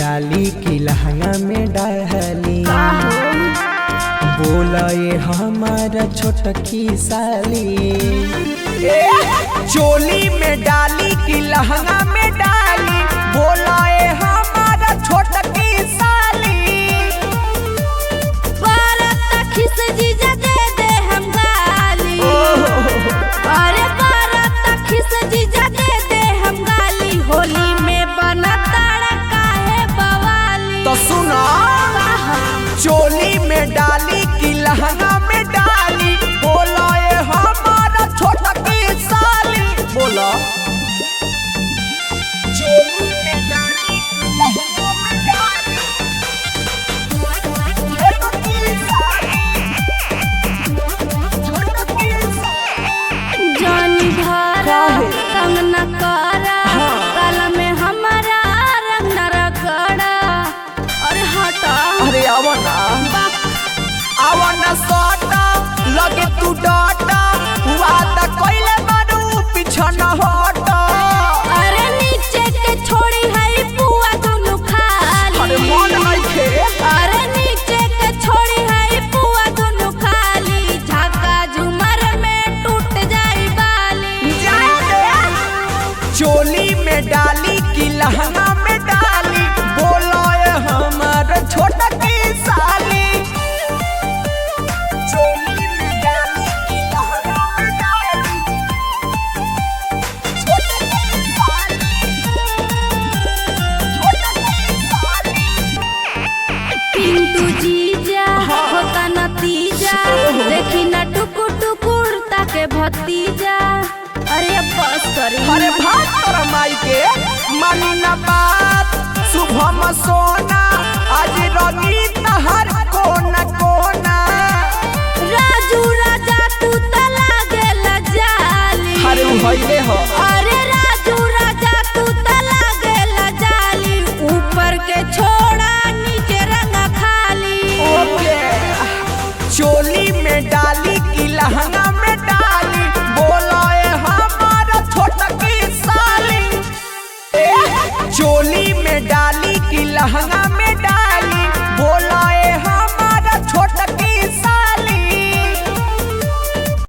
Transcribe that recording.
डाली कि लहंगा में डाली। बोला ये हमारा छोटकी साली, चोली में डाली कि लहंगा में डाली। बोला ये हमारा छोटकी साली। बारात खिस जीजा दे दे हम गाली। अरे बारात खिस जीजा दे दे हम गाली। होली में बना ताड़ा काहे बवाली। तो सुना, चोली में डाली कि लहंगा में डाली। बोला ये हमारा छोटकी साली। बोला चोली में डाली कि लहंगा में डाली। छोटकी साली, छोटकी साली। जानी धारा तंग न करा। काला में हमारा रंग न रगड़ा। अरे हटा, अरे आवना सोटा लगे तू डाटा। वादा कोइले मारू पीछा न हटा। अरे नीचे के छोड़ी है पुआ दुनु खाली। अरे मन नइखे। अरे नीचे के छोड़ी है पुआ दुनु खाली। झाका झुमर में टूट जाई बाली। चोली में डाली कि लहंगा में डाली। बोला ये हमार छोटकी साली। चोली में डाली कि लहंगा में डाली। छोटकी साली, छोटकी साली। पिंटू जीजा होता नतीजा। देखी न टुकुर टुकुर ताके भतीजा। अरे अब बस करी। अरे भाग तोरा माई के मानी न बात। शुभम सोना आज रंगी तहर कोना कोना। राजू राजा तू तला गेला जाली। अरे भइले हो। अरे राजू राजा तू तला गेला जाली। ऊपर के छोड़ा नीचे रंगा खाली। ओके, चोली में डाली कि लहंगा में डाली। बोला ये हमारा छोटकी साली। चोली में डाली कि लहंगा